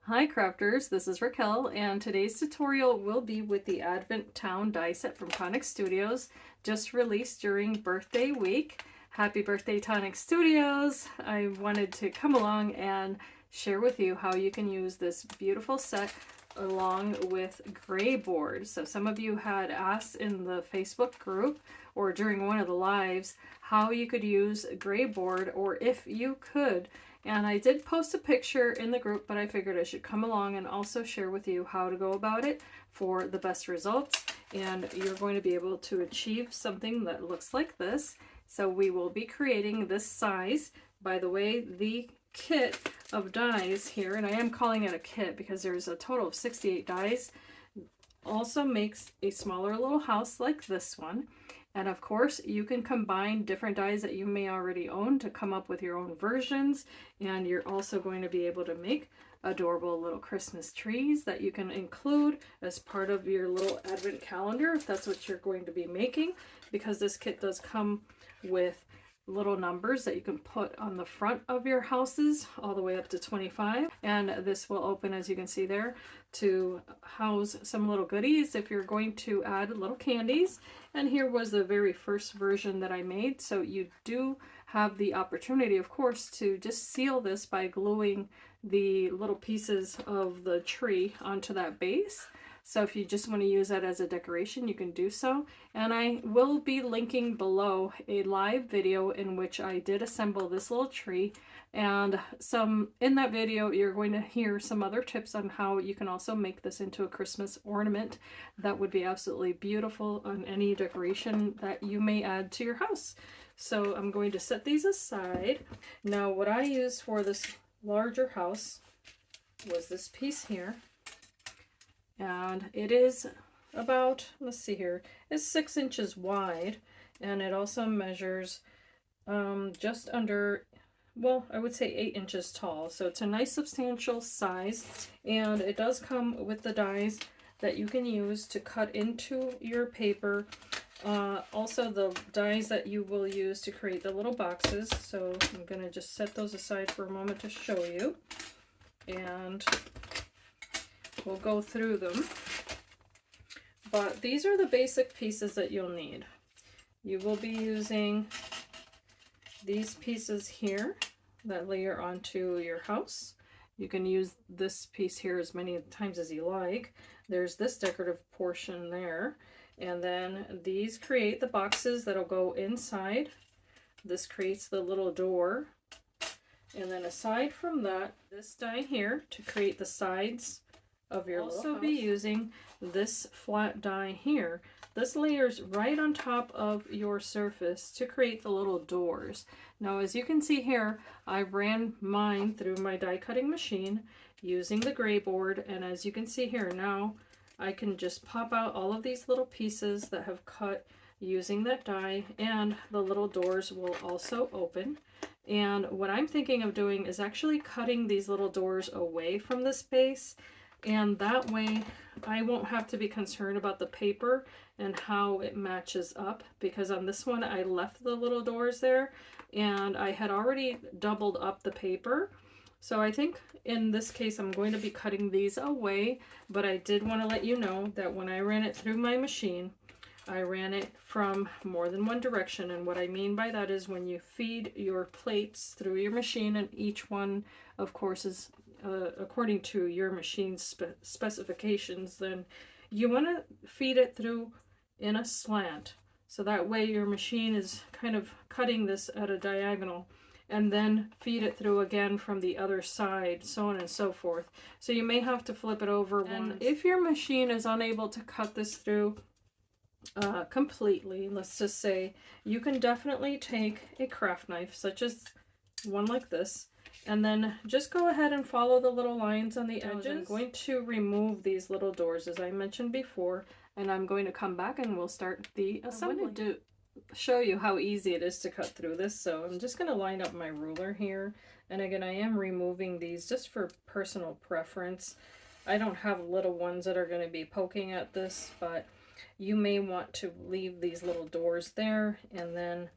Hi crafters, this is Raquel and today's tutorial will be with the Advent Town die set from Tonic Studios, just released during birthday week. Happy birthday Tonic Studios! I wanted to come along and share with you how you can use this beautiful set along with gray board. So some of you had asked in the Facebook group or during one of the lives how you could use gray board, or if you could. And I did post a picture in the group, but I figured I should come along and also share with you how to go about it for the best results. And you're going to be able to achieve something that looks like this. So we will be creating this size. By the way, the kit of dies here, and I am calling it a kit because there's a total of 68 dies, also makes a smaller little house like this one. And of course, you can combine different dies that you may already own to come up with your own versions. And you're also going to be able to make adorable little Christmas trees that you can include as part of your little advent calendar if that's what you're going to be making, because this kit does come with little numbers that you can put on the front of your houses all the way up to 25, and this will open, as you can see there, to house some little goodies if you're going to add little candies. And here was the very first version that I made, so you do have the opportunity, of course, to just seal this by gluing the little pieces of the tree onto that base. So if you just want to use that as a decoration, you can do so. And I will be linking below a live video in which I did assemble this little tree. And in that video, you're going to hear some other tips on how you can also make this into a Christmas ornament that would be absolutely beautiful on any decoration that you may add to your house. So I'm going to set these aside. Now, what I used for this larger house was this piece here. And it is about, let's see here, it's 6 inches wide, and it also measures just under, well, I would say 8 inches tall. So it's a nice substantial size, and it does come with the dies that you can use to cut into your paper. Also the dies that you will use to create the little boxes. So I'm going to just set those aside for a moment to show you. And we'll go through them, but these are the basic pieces that you'll need. You will be using these pieces here that layer onto your house. You can use this piece here as many times as you like. There's this decorative portion there, and then these create the boxes that'll go inside. This creates the little door, and then aside from that, this die here to create the sides of your little house. Also be using this flat die here. This layers right on top of your surface to create the little doors. Now, as you can see here, I ran mine through my die cutting machine using the gray board, and as you can see here now, I can just pop out all of these little pieces that have cut using that die, and the little doors will also open. And what I'm thinking of doing is actually cutting these little doors away from the space, and that way I won't have to be concerned about the paper and how it matches up, because on this one I left the little doors there and I had already doubled up the paper. So I think in this case I'm going to be cutting these away, but I did want to let you know that when I ran it through my machine, I ran it from more than one direction. And what I mean by that is when you feed your plates through your machine, and each one of course is according to your machine's specifications, then you want to feed it through in a slant. So that way your machine is kind of cutting this at a diagonal, and then feed it through again from the other side, so on and so forth. So you may have to flip it over once. And if your machine is unable to cut this through completely, let's just say, you can definitely take a craft knife, such as one like this, and then just go ahead and follow the little lines on the edges. I'm going to remove these little doors, as I mentioned before, and I'm going to come back and we'll start the assembly. I wanted to show you how easy it is to cut through this, so I'm just going to line up my ruler here. And again, I am removing these just for personal preference. I don't have little ones that are going to be poking at this, but you may want to leave these little doors there and then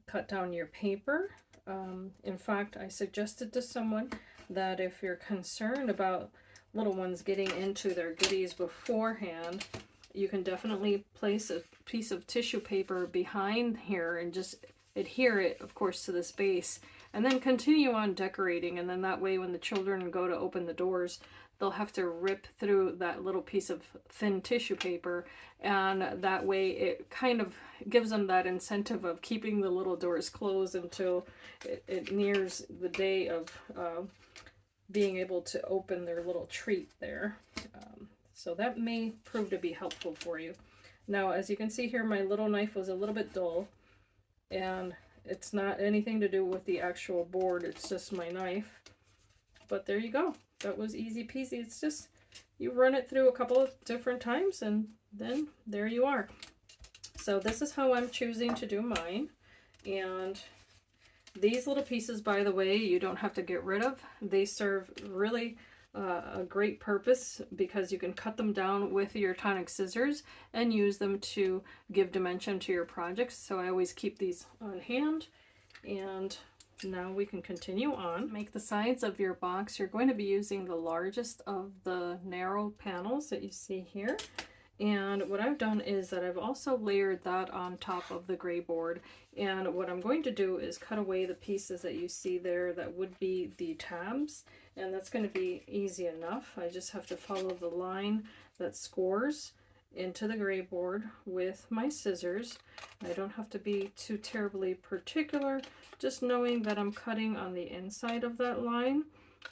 cut down your paper. In fact, I suggested to someone that if you're concerned about little ones getting into their goodies beforehand, you can definitely place a piece of tissue paper behind here and just adhere it, of course, to this base, and then continue on decorating. And then that way when the children go to open the doors, they'll have to rip through that little piece of thin tissue paper, and that way it kind of gives them that incentive of keeping the little doors closed until it nears the day of being able to open their little treat there. So that may prove to be helpful for you. Now, as you can see here, my little knife was a little bit dull, and it's not anything to do with the actual board, it's just my knife. But there you go. That was easy peasy. It's just, you run it through a couple of different times and then there you are. So this is how I'm choosing to do mine. And these little pieces, by the way, you don't have to get rid of. They serve really a great purpose because you can cut them down with your Tonic scissors and use them to give dimension to your projects. So I always keep these on hand. And now we can continue on. Make the sides of your box. You're going to be using the largest of the narrow panels that you see here. And what I've done is that I've also layered that on top of the gray board. And what I'm going to do is cut away the pieces that you see there that would be the tabs. And that's going to be easy enough. I just have to follow the line that scores into the gray board with my scissors. I don't have to be too terribly particular, just knowing that I'm cutting on the inside of that line.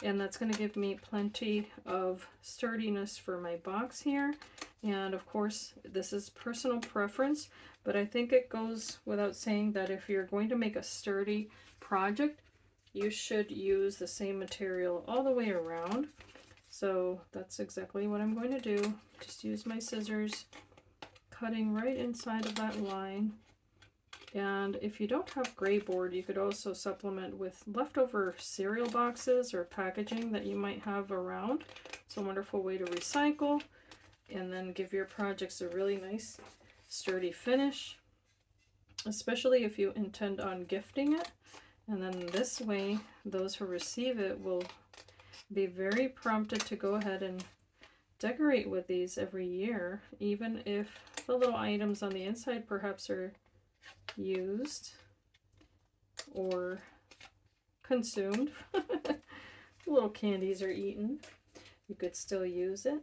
And that's going to give me plenty of sturdiness for my box here. And of course, this is personal preference, but I think it goes without saying that if you're going to make a sturdy project, you should use the same material all the way around. So that's exactly what I'm going to do. Just use my scissors, cutting right inside of that line. And if you don't have gray board, you could also supplement with leftover cereal boxes or packaging that you might have around. It's a wonderful way to recycle and then give your projects a really nice sturdy finish, especially if you intend on gifting it. And then this way, those who receive it will be very prompted to go ahead and decorate with these every year, even if the little items on the inside perhaps are used or consumed. Little candies are eaten. You could still use it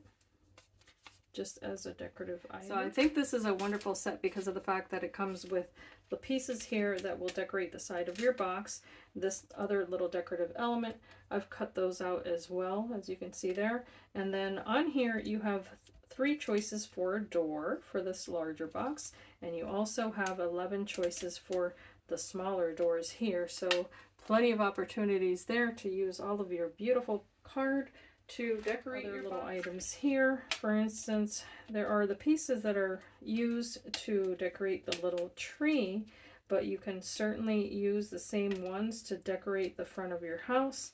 just as a decorative item. So I think this is a wonderful set because of the fact that it comes with the pieces here that will decorate the side of your box. This other little decorative element, I've cut those out as well, as you can see there. And then on here you have 3 choices for a door for this larger box, and you also have 11 choices for the smaller doors here. So plenty of opportunities there to use all of your beautiful card to decorate your little items here. For instance, there are the pieces that are used to decorate the little tree, but you can certainly use the same ones to decorate the front of your house,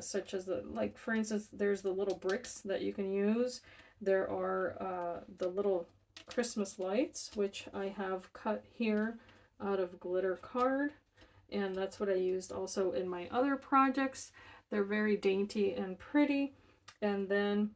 such as like for instance, there's the little bricks that you can use. There are the little Christmas lights, which I have cut here out of glitter card, and that's what I used also in my other projects. They're very dainty and pretty. And then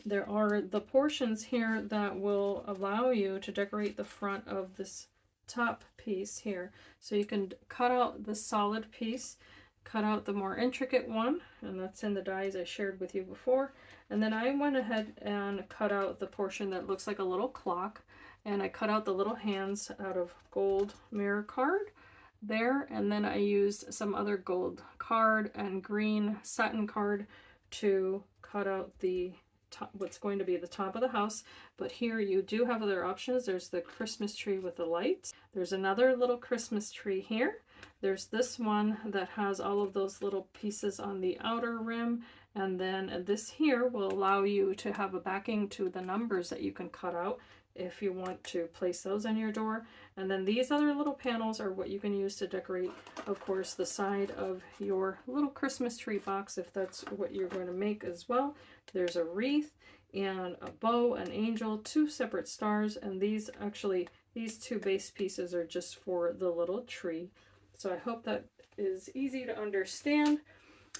there are the portions here that will allow you to decorate the front of this top piece here. So you can cut out the solid piece, cut out the more intricate one, and that's in the dies I shared with you before. And then I went ahead and cut out the portion that looks like a little clock, and I cut out the little hands out of gold mirror card there, and then I used some other gold card and green satin card to cut out the top, what's going to be the top of the house. But here you do have other options. There's the Christmas tree with the lights. There's another little Christmas tree here. There's this one that has all of those little pieces on the outer rim, and then this here will allow you to have a backing to the numbers that you can cut out if you want to place those on your door. And then these other little panels are what you can use to decorate, of course, the side of your little Christmas tree box, if that's what you're going to make as well. There's a wreath and a bow, an angel, 2 separate stars, and these 2 base pieces are just for the little tree. So I hope that is easy to understand.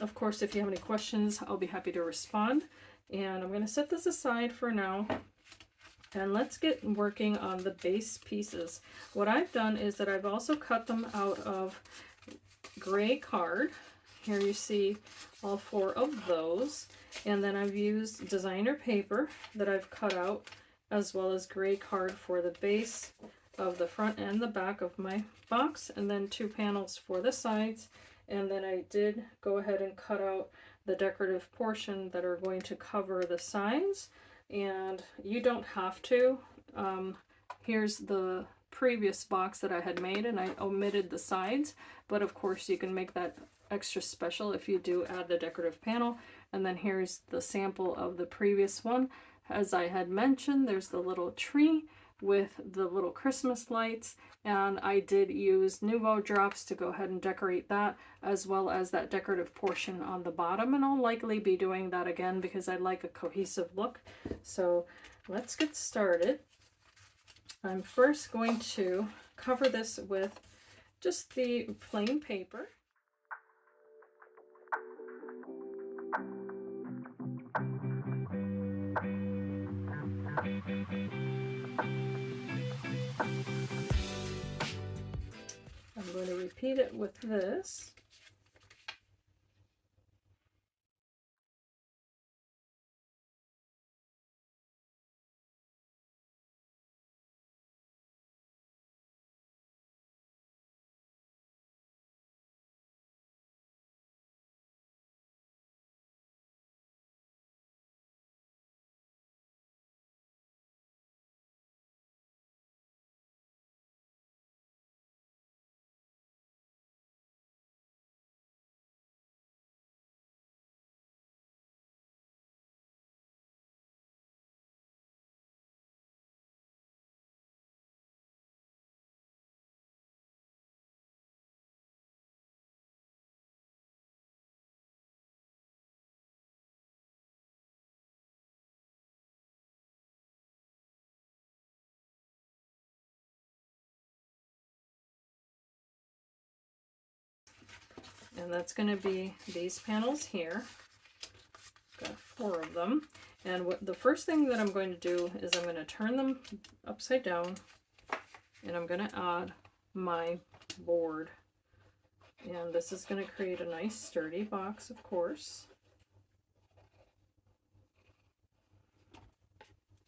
Of course, if you have any questions, I'll be happy to respond. And I'm going to set this aside for now. And let's get working on the base pieces. What I've done is that I've also cut them out of gray card. Here you see all 4 of those. And then I've used designer paper that I've cut out, as well as gray card for the base of the front and the back of my box, and then 2 panels for the sides. And then I did go ahead and cut out the decorative portion that are going to cover the sides. And you don't have to. Here's the previous box that I had made, and I omitted the sides, but of course you can make that extra special if you do add the decorative panel. And then here's the sample of the previous one. As I had mentioned, there's the little tree with the little Christmas lights, and I did use Nuvo drops to go ahead and decorate that, as well as that decorative portion on the bottom, and I'll likely be doing that again because I like a cohesive look. So let's get started. I'm first going to cover this with just the plain paper. I'm going to repeat it with this. And that's going to be these panels here. Got 4 of them. And the first thing that I'm going to do is I'm going to turn them upside down, and I'm going to add my board. And this is going to create a nice sturdy box, of course.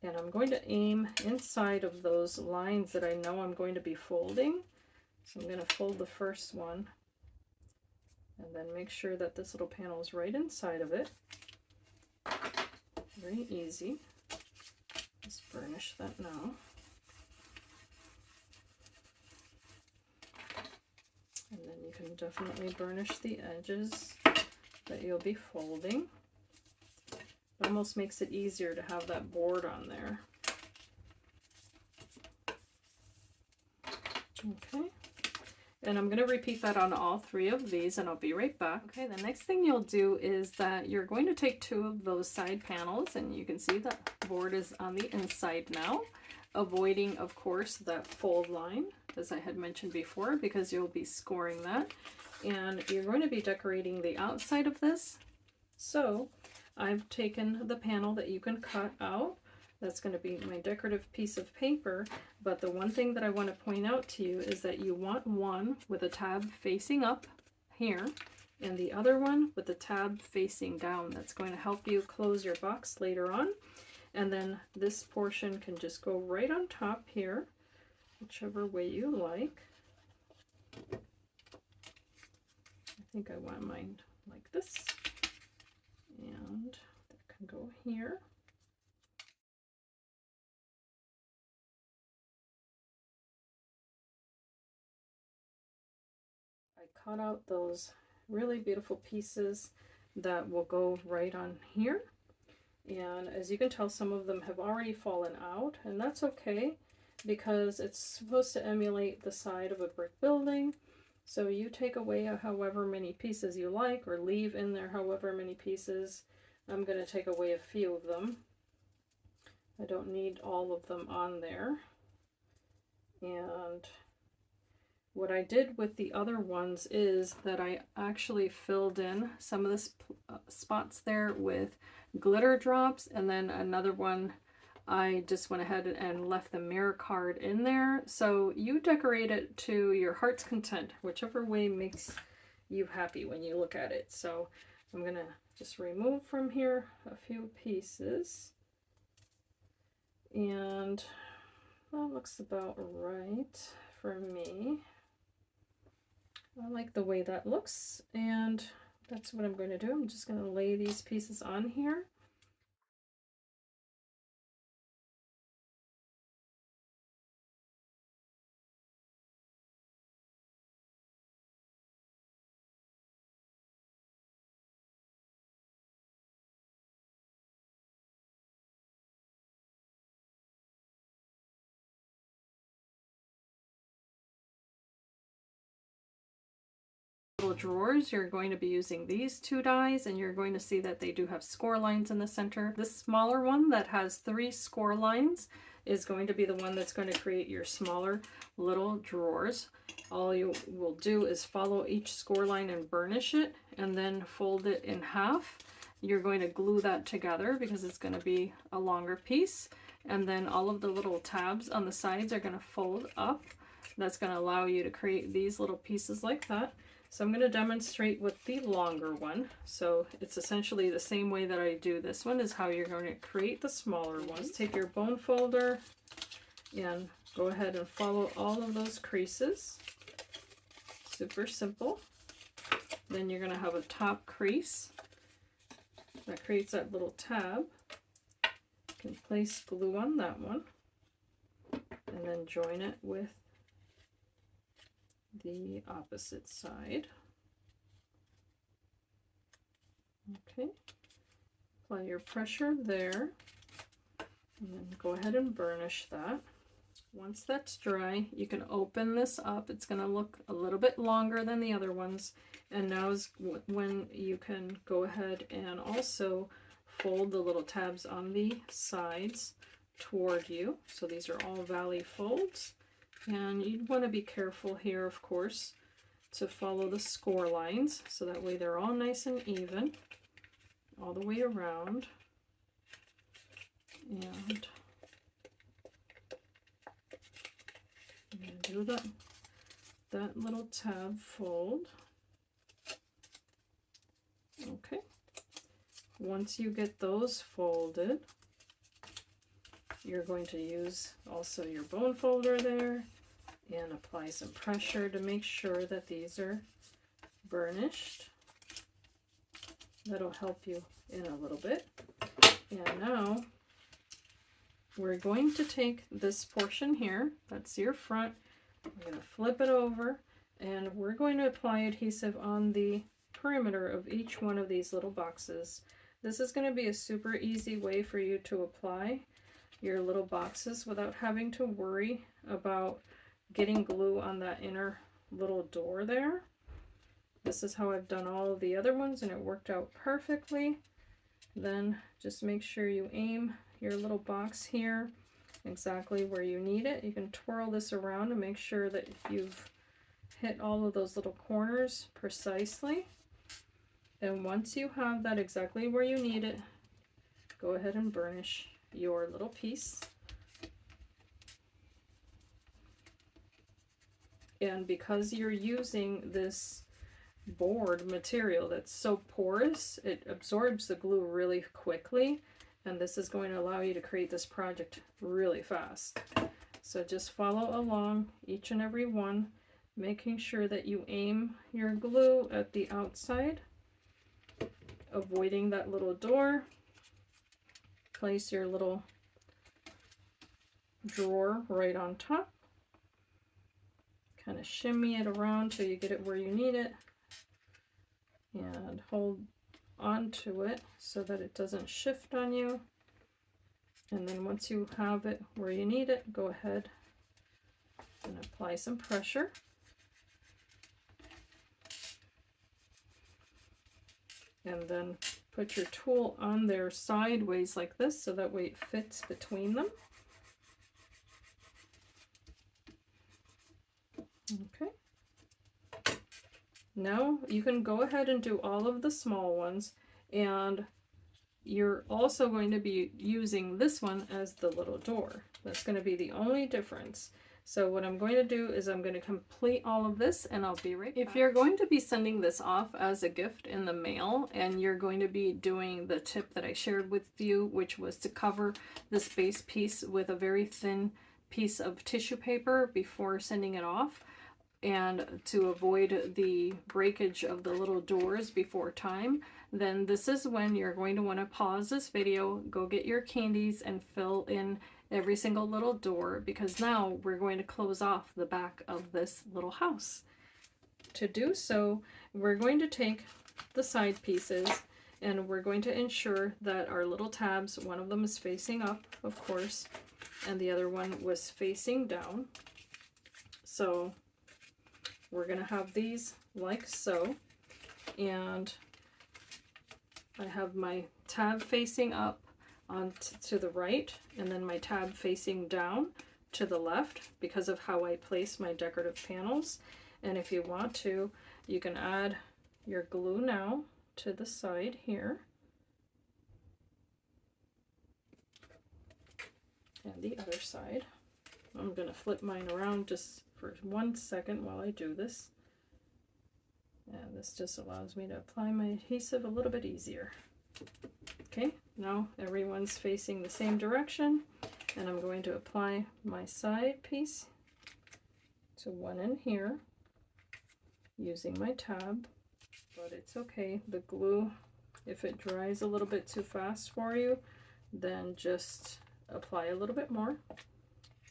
And I'm going to aim inside of those lines that I know I'm going to be folding. So I'm going to fold the first one, and then make sure that this little panel is right inside of it. Very easy. Just burnish that now. And then you can definitely burnish the edges that you'll be folding. It almost makes it easier to have that board on there. Okay. And I'm going to repeat that on all 3 of these, and I'll be right back. Okay, the next thing you'll do is that you're going to take 2 of those side panels, and you can see the board is on the inside now, avoiding, of course, that fold line, as I had mentioned before, because you'll be scoring that. And you're going to be decorating the outside of this. So I've taken the panel that you can cut out. That's going to be my decorative piece of paper, but the one thing that I want to point out to you is that you want one with a tab facing up here, and the other one with the tab facing down. That's going to help you close your box later on. And then this portion can just go right on top here, whichever way you like. I think I want mine like this, and that can go here. I cut out those really beautiful pieces that will go right on here. And as you can tell, some of them have already fallen out, and that's okay because it's supposed to emulate the side of a brick building. So you take away however many pieces you like, or leave in there however many pieces. I'm going to take away a few of them. I don't need all of them on there. And what I did with the other ones is that I actually filled in some of the spots there with glitter drops, and then another one I just went ahead and left the mirror card in there. So you decorate it to your heart's content, whichever way makes you happy when you look at it. So I'm gonna just remove from here a few pieces, and that looks about right for me. I like the way that looks, and that's what I'm going to do. I'm just going to lay these pieces on here. Little drawers, you're going to be using these two dies, and you're going to see that they do have score lines in the center. This smaller one that has 3 score lines is going to be the one that's going to create your smaller little drawers. All you will do is follow each score line and burnish it, and then fold it in half. You're going to glue that together because it's going to be a longer piece, and then all of the little tabs on the sides are going to fold up. That's going to allow you to create these little pieces like that. So I'm going to demonstrate with the longer one. So it's essentially the same way that I do this one is how you're going to create the smaller ones. Take your bone folder and go ahead and follow all of those creases. Super simple. Then you're going to have a top crease that creates that little tab. You can place glue on that one and then join it with the opposite side. Okay, apply your pressure there, and then go ahead and burnish that. Once that's dry, you can open this up. It's going to look a little bit longer than the other ones, and now is when you can go ahead and also fold the little tabs on the sides toward you. So these are all valley folds. And you'd want to be careful here, of course, to follow the score lines, so that way they're all nice and even all the way around. And I'm going to do that little tab fold. Okay. Once you get those folded, you're going to use also your bone folder there and apply some pressure to make sure that these are burnished. That'll help you in a little bit. And now we're going to take this portion here, that's your front, we're going to flip it over, and we're going to apply adhesive on the perimeter of each one of these little boxes. This is going to be a super easy way for you to apply your little boxes without having to worry about getting glue on that inner little door there. This is how I've done all of the other ones, and it worked out perfectly. Then just make sure you aim your little box here exactly where you need it. You can twirl this around to make sure that you've hit all of those little corners precisely. And once you have that exactly where you need it, go ahead and burnish your little piece. And because you're using this board material that's so porous, it absorbs the glue really quickly, and this is going to allow you to create this project really fast. So just follow along each and every one, making sure that you aim your glue at the outside, avoiding that little door. Place your little drawer right on top. Kind of shimmy it around till you get it where you need it, and hold onto it so that it doesn't shift on you. And then once you have it where you need it, go ahead and apply some pressure. And then put your tool on there sideways like this, so that way it fits between them. Okay, Now you can go ahead and do all of the small ones, and you're also going to be using this one as the little door. That's going to be the only difference. So what I'm going to do is I'm going to complete all of this, and I'll be right back. If you're going to be sending this off as a gift in the mail, and you're going to be doing the tip that I shared with you, which was to cover this base piece with a very thin piece of tissue paper before sending it off, and to avoid the breakage of the little doors before time, then this is when you're going to want to pause this video, go get your candies, and fill in every single little door, because now we're going to close off the back of this little house. To do so, we're going to take the side pieces, and we're going to ensure that our little tabs, one of them is facing up, of course, and the other one was facing down. So we're going to have these like so, and I have my tab facing up on to the right, and then my tab facing down to the left because of how I place my decorative panels. And if you want to, you can add your glue now to the side here, and the other side. I'm going to flip mine around just for 1 second while I do this, and this just allows me to apply my adhesive a little bit easier. Okay, now everyone's facing the same direction, and I'm going to apply my side piece to one in here using my tab, but it's okay. The glue, if it dries a little bit too fast for you, then just apply a little bit more.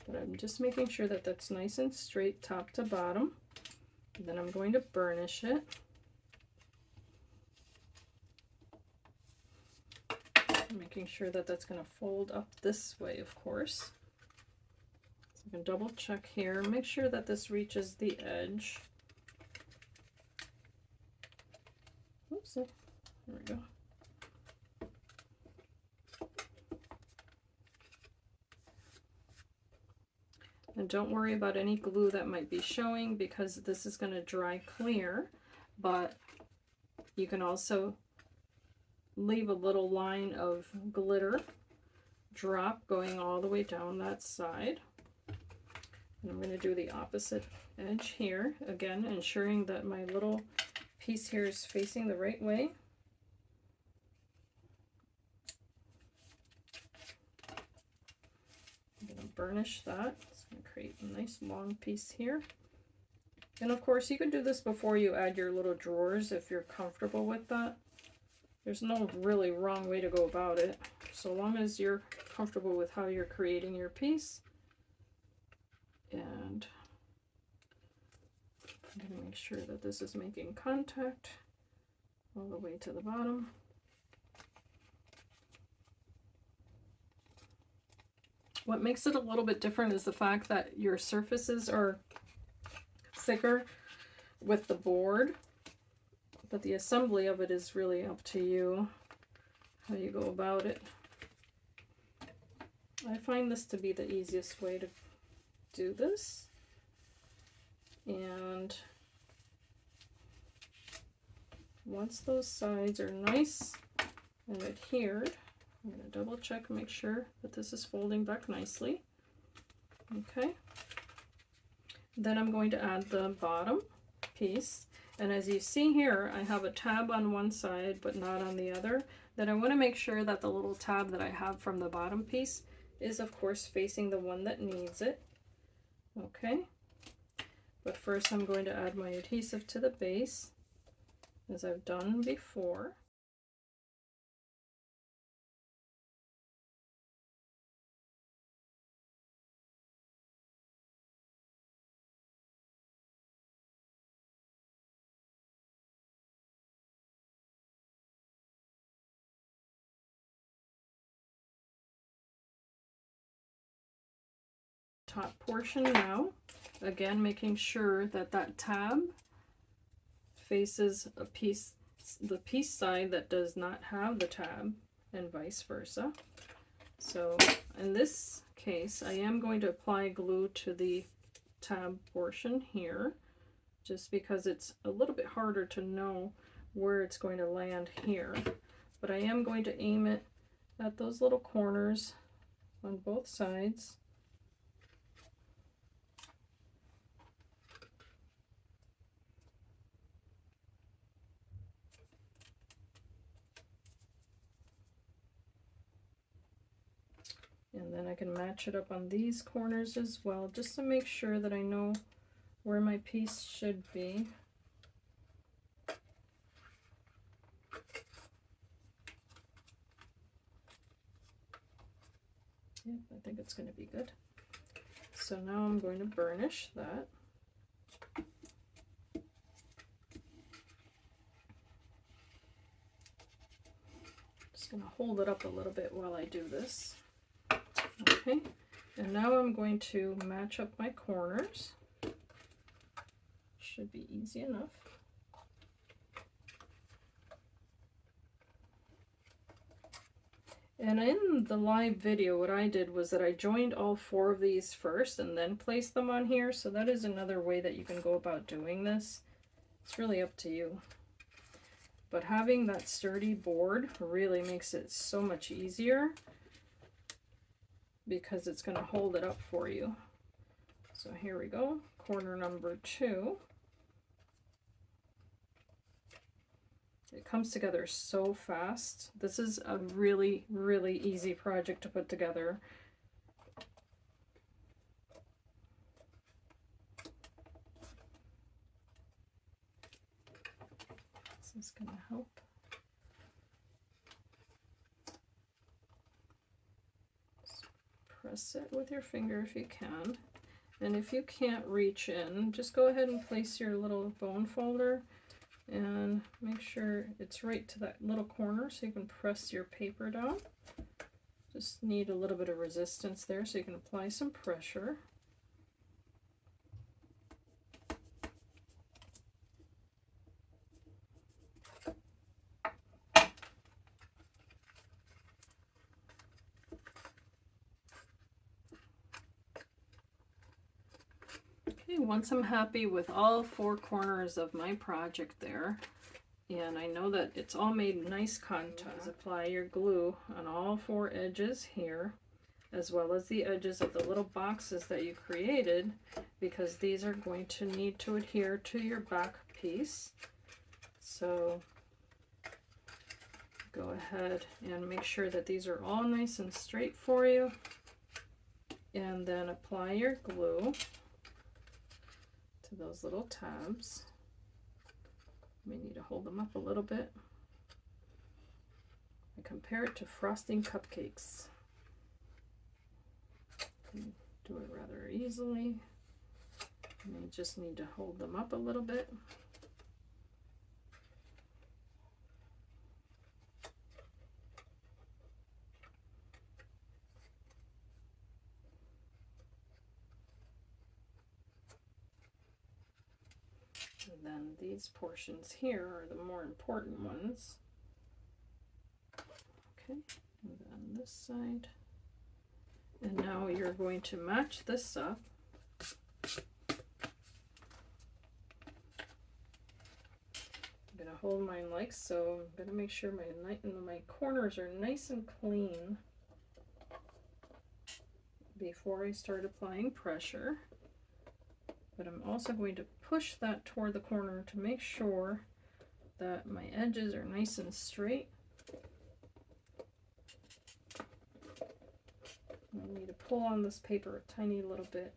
But I'm just making sure that that's nice and straight top to bottom. Then I'm going to burnish it. Making sure that that's going to fold up this way, of course. So you can double check here, make sure that this reaches the edge. Oops, there we go. And don't worry about any glue that might be showing, because this is going to dry clear, but you can also leave a little line of glitter drop going all the way down that side. And I'm going to do the opposite edge here, again ensuring that my little piece here is facing the right way. I'm going to burnish that. It's going to create a nice long piece here. And of course you can do this before you add your little drawers if you're comfortable with that. There's no really wrong way to go about it, so long as you're comfortable with how you're creating your piece. And I'm going to make sure that this is making contact all the way to the bottom. What makes it a little bit different is the fact that your surfaces are thicker with the board, but the assembly of it is really up to you, how you go about it. I find this to be the easiest way to do this. And once those sides are nice and adhered, I'm going to double check and make sure that this is folding back nicely. Okay. Then I'm going to add the bottom piece. And as you see here, I have a tab on one side but not on the other. Then I want to make sure that the little tab that I have from the bottom piece is of course facing the one that needs it. Okay. But first I'm going to add my adhesive to the base, as I've done before. Top portion now, again making sure that that tab faces a piece, the piece side that does not have the tab, and vice versa. So in this case I am going to apply glue to the tab portion here, just because it's a little bit harder to know where it's going to land here. But I am going to aim it at those little corners on both sides. And then I can match it up on these corners as well, just to make sure that I know where my piece should be. Yeah, I think it's going to be good. So now I'm going to burnish that. Just going to hold it up a little bit while I do this. Okay, and now I'm going to match up my corners. Should be easy enough. And in the live video, what I did was that I joined all 4 of these first and then placed them on here. So that is another way that you can go about doing this. It's really up to you. But having that sturdy board really makes it so much easier, because it's going to hold it up for you. So here we go, corner number 2. It comes together so fast. This is a really, really easy project to put together. This is going to help. Press it with your finger if you can, and if you can't reach in, just go ahead and place your little bone folder and make sure it's right to that little corner so you can press your paper down. Just need a little bit of resistance there so you can apply some pressure. Once I'm happy with all 4 corners of my project there, and I know that it's all made nice contact, apply your glue on all 4 edges here, as well as the edges of the little boxes that you created, because these are going to need to adhere to your back piece. So go ahead and make sure that these are all nice and straight for you, and then apply your glue to those little tabs. We need to hold them up a little bit. I compare it to frosting cupcakes. You can do it rather easily. And you just need to hold them up a little bit. And then these portions here are the more important ones. Okay, and then this side. And now you're going to match this up. I'm going to hold mine like so. I'm going to make sure my corners are nice and clean before I start applying pressure. But I'm also going to push that toward the corner to make sure that my edges are nice and straight. I need to pull on this paper a tiny little bit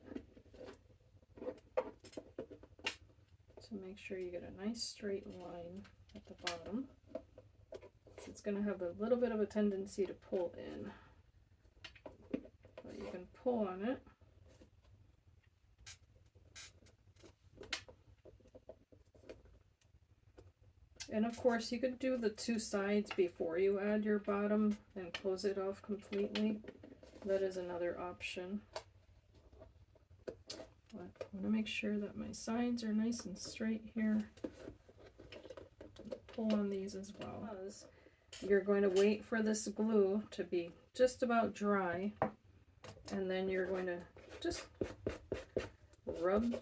to make sure you get a nice straight line at the bottom. It's going to have a little bit of a tendency to pull in, but you can pull on it. And of course, you could do the 2 sides before you add your bottom and close it off completely. That is another option. But I want to make sure that my sides are nice and straight here. Pull on these as well. You're going to wait for this glue to be just about dry, and then you're going to just rub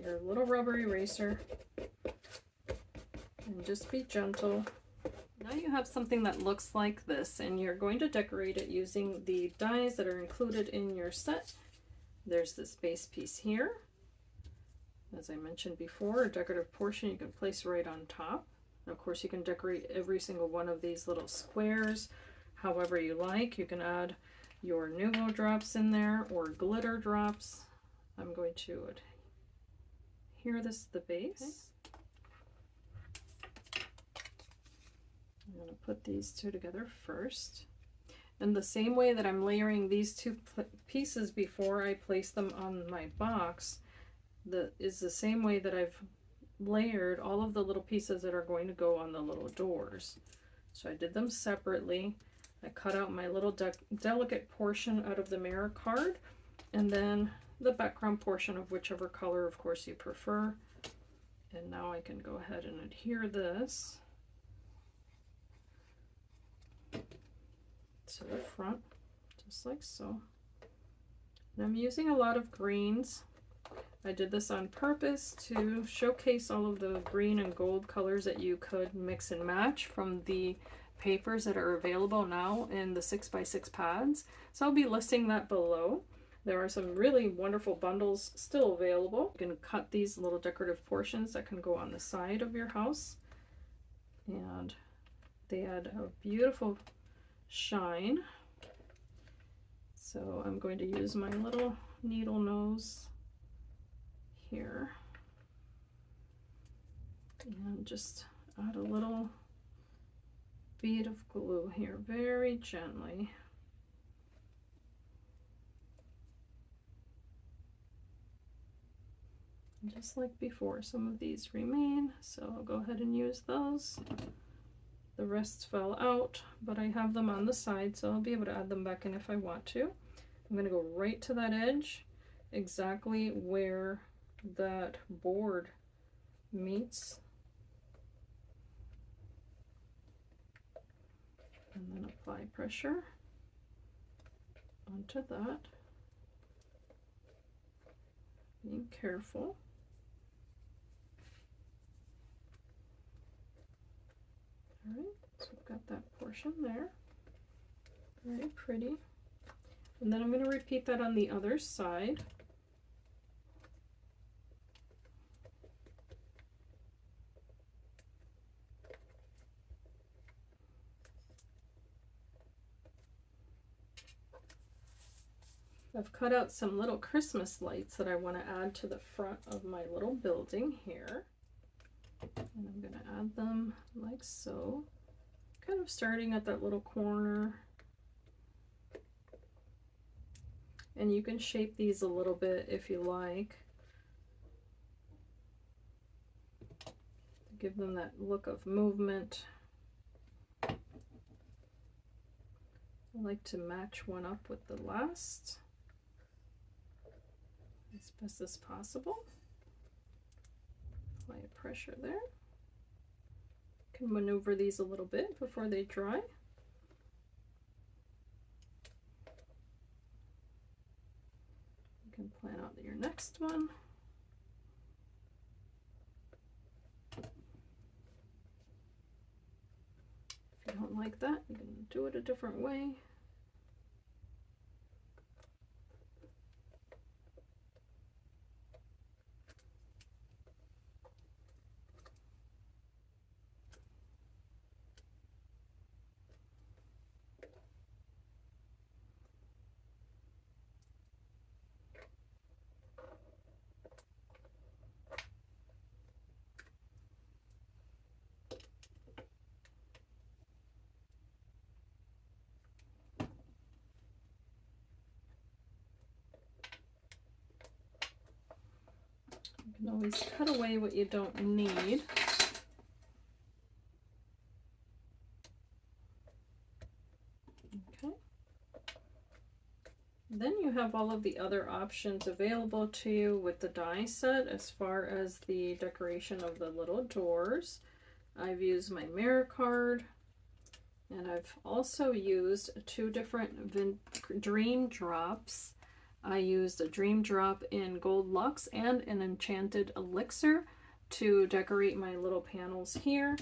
your little rubber eraser and just be gentle. Now you have something that looks like this, and you're going to decorate it using the dies that are included in your set. There's this base piece here. As I mentioned before, a decorative portion you can place right on top. And of course, you can decorate every single one of these little squares however you like. You can add your Nuvo drops in there or glitter drops. I'm going to adhere this to the base. Okay. I'm going to put these two together first. And the same way that I'm layering these two pieces before I place them on my box, is the same way that I've layered all of the little pieces that are going to go on the little doors. So I did them separately. I cut out my little delicate portion out of the mirror card, and then the background portion of whichever color, of course, you prefer. And now I can go ahead and adhere this to the front, just like so. And I'm using a lot of greens. I did this on purpose to showcase all of the green and gold colors that you could mix and match from the papers that are available now in the 6x6 pads. So I'll be listing that below. There are some really wonderful bundles still available. You can cut these little decorative portions that can go on the side of your house, and they add a beautiful shine. So I'm going to use my little needle nose here and just add a little bead of glue here very gently. And just like before, some of these remain, so I'll go ahead and use those. The rest fell out, but I have them on the side, so I'll be able to add them back in if I want to. I'm going to go right to that edge, exactly where that board meets, and then apply pressure onto that, being careful. All right, so we've got that portion there, very pretty. And then I'm going to repeat that on the other side. I've cut out some little Christmas lights that I want to add to the front of my little building here. And I'm going to add them like so, kind of starting at that little corner. And you can shape these a little bit if you like, to give them that look of movement. I like to match one up with the last as best as possible. Apply a pressure there. Can maneuver these a little bit before they dry. You can plan out your next one. If you don't like that, you can do it a different way. You can always cut away what you don't need. Okay. Then you have all of the other options available to you with the die set as far as the decoration of the little doors. I've used my mirror card, and I've also used two different dream drops. I used a Dream Drop in Gold Luxe and an Enchanted Elixir to decorate my little panels here.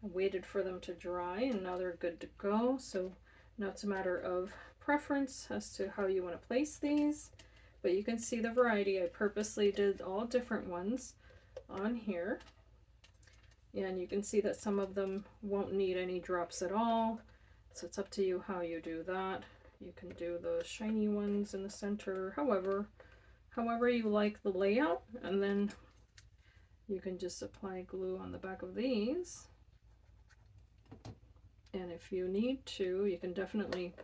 I waited for them to dry and now they're good to go. So now it's a matter of preference as to how you want to place these. But you can see the variety. I purposely did all different ones on here. And you can see that some of them won't need any drops at all. So it's up to you how you do that. You can do the shiny ones in the center, however you like the layout. And then you can just apply glue on the back of these. And if you need to, you can definitely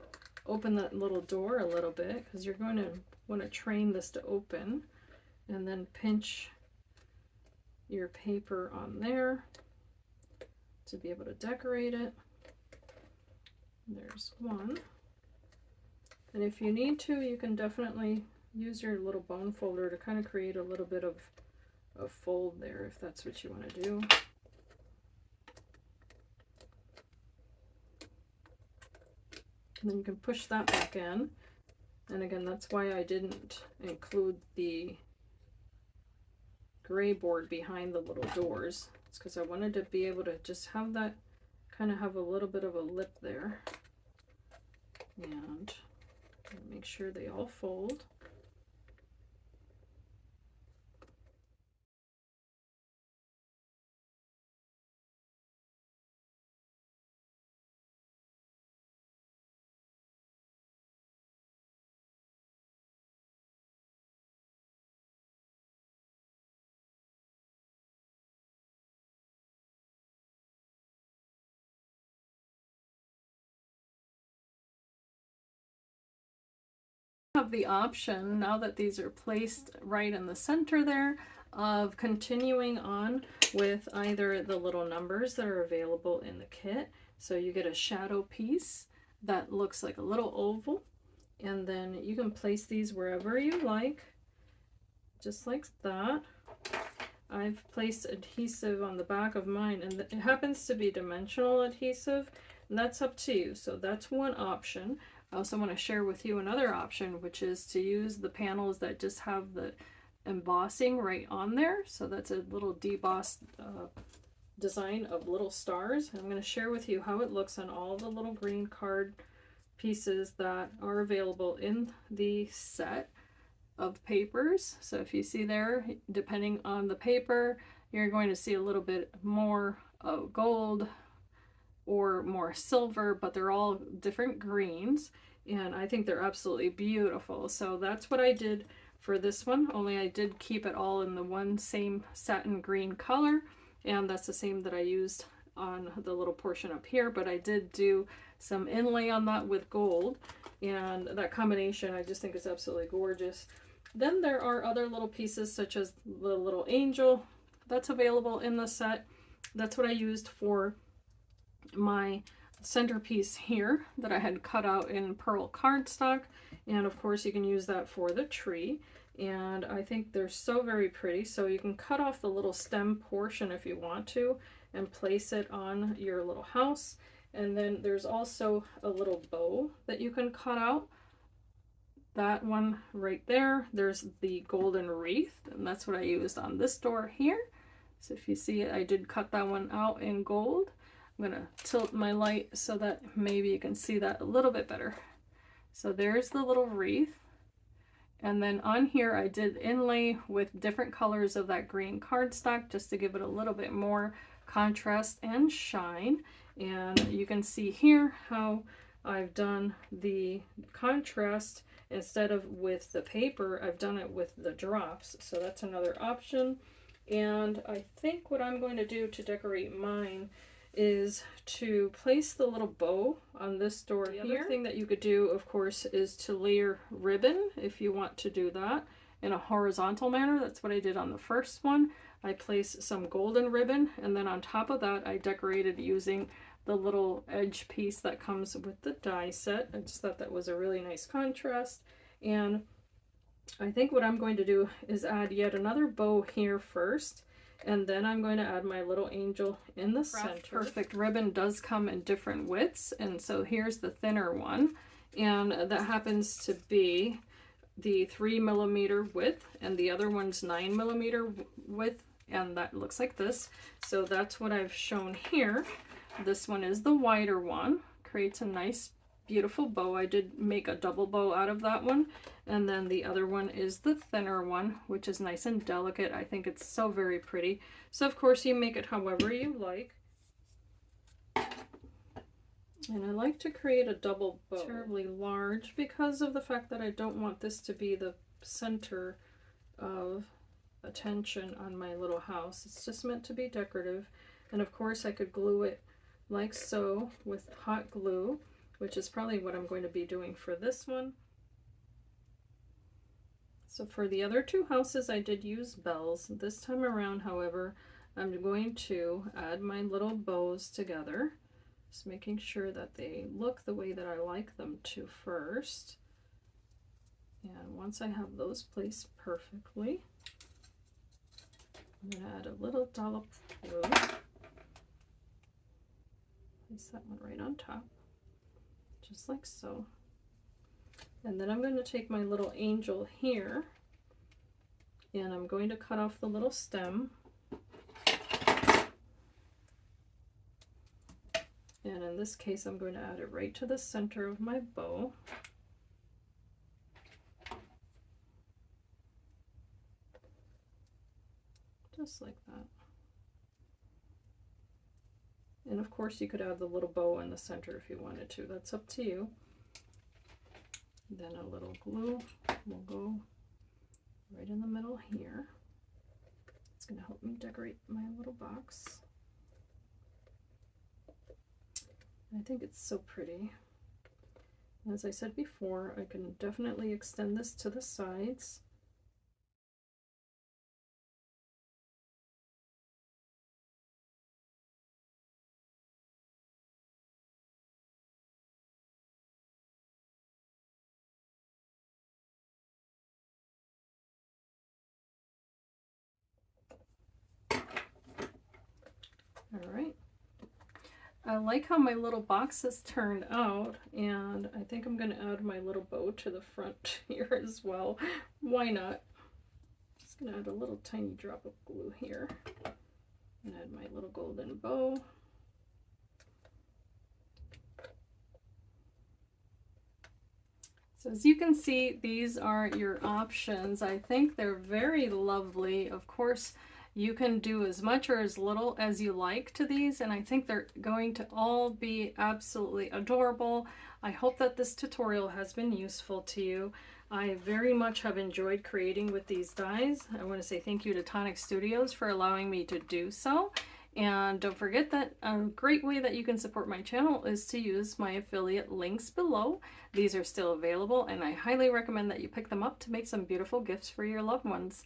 open that little door a little bit because you're going to want to train this to open, and then pinch your paper on there to be able to decorate it. There's one. And if you need to, you can definitely use your little bone folder to kind of create a little bit of a fold there if that's what you want to do. And then you can push that back in. And again, that's why I didn't include the gray board behind the little doors. It's because I wanted to be able to just have that, kind of have a little bit of a lip there. And make sure they all fold. Have the option, now that these are placed right in the center there, of continuing on with either the little numbers that are available in the kit. So you get a shadow piece that looks like a little oval, and then you can place these wherever you like, just like that. I've placed adhesive on the back of mine, and it happens to be dimensional adhesive, and that's up to you. So that's one option. I also want to share with you another option, which is to use the panels that just have the embossing right on there. So that's a little debossed design of little stars. I'm going to share with you how it looks on all the little green card pieces that are available in the set of papers. So if you see there, depending on the paper, you're going to see a little bit more of gold or more silver, but they're all different greens, and I think they're absolutely beautiful. So that's what I did for this one, only I did keep it all in the one same satin green color, and that's the same that I used on the little portion up here, but I did do some inlay on that with gold, and that combination I just think is absolutely gorgeous. Then there are other little pieces such as the little angel that's available in the set. That's what I used for my centerpiece here that I had cut out in pearl cardstock, and of course you can use that for the tree, and I think they're so very pretty. So you can cut off the little stem portion if you want to and place it on your little house. And then there's also a little bow that you can cut out. That one right there, there's the golden wreath, and that's what I used on this door here. So if you see it, I did cut that one out in gold. I'm going to tilt my light so that maybe you can see that a little bit better. So there's the little wreath. And then on here I did inlay with different colors of that green cardstock just to give it a little bit more contrast and shine. And you can see here how I've done the contrast. Instead of with the paper, I've done it with the drops. So that's another option. And I think what I'm going to do to decorate mine is to place the little bow on this door here. The other thing that you could do, of course, is to layer ribbon if you want to do that in a horizontal manner. That's what I did on the first one. I placed some golden ribbon, and then on top of that I decorated using the little edge piece that comes with the die set. I just thought that was a really nice contrast. And I think what I'm going to do is add yet another bow here first, and then I'm going to add my little angel in the center. Perfect ribbon does come in different widths, and so here's the thinner one, and that happens to be the 3mm width, and the other one's 9mm width, and that looks like this. So that's what I've shown here. This one is the wider one, creates a nice beautiful bow. I did make a double bow out of that one, and then the other one is the thinner one, which is nice and delicate. I think it's so very pretty. So of course you make it however you like. And I like to create a double bow. Terribly large because of the fact that I don't want this to be the center of attention on my little house. It's just meant to be decorative. And of course I could glue it like so with hot glue, which is probably what I'm going to be doing for this one. So for the other two houses I did use bells. This time around, however, I'm going to add my little bows together. Just making sure that they look the way that I like them to first. And once I have those placed perfectly, I'm going to add a little dollop of glue. Place that one right on top, just like so. And then I'm going to take my little angel here, and I'm going to cut off the little stem. And in this case, I'm going to add it right to the center of my bow. Just like that. And of course you could add the little bow in the center if you wanted to. That's up to you. Then a little glue will go right in the middle here. It's going to help me decorate my little box. I think it's so pretty. As I said before, I can definitely extend this to the sides. All right. I like how my little box has turned out, and I think I'm going to add my little bow to the front here as well. Why not? Just going to add a little tiny drop of glue here and add my little golden bow. So as you can see, these are your options. I think they're very lovely. Of course, you can do as much or as little as you like to these, and I think they're going to all be absolutely adorable. I hope that this tutorial has been useful to you. I very much have enjoyed creating with these dies. I want to say thank you to Tonic Studios for allowing me to do so. And don't forget that a great way that you can support my channel is to use my affiliate links below. These are still available, and I highly recommend that you pick them up to make some beautiful gifts for your loved ones.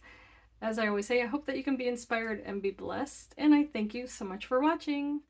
As I always say, I hope that you can be inspired and be blessed, and I thank you so much for watching.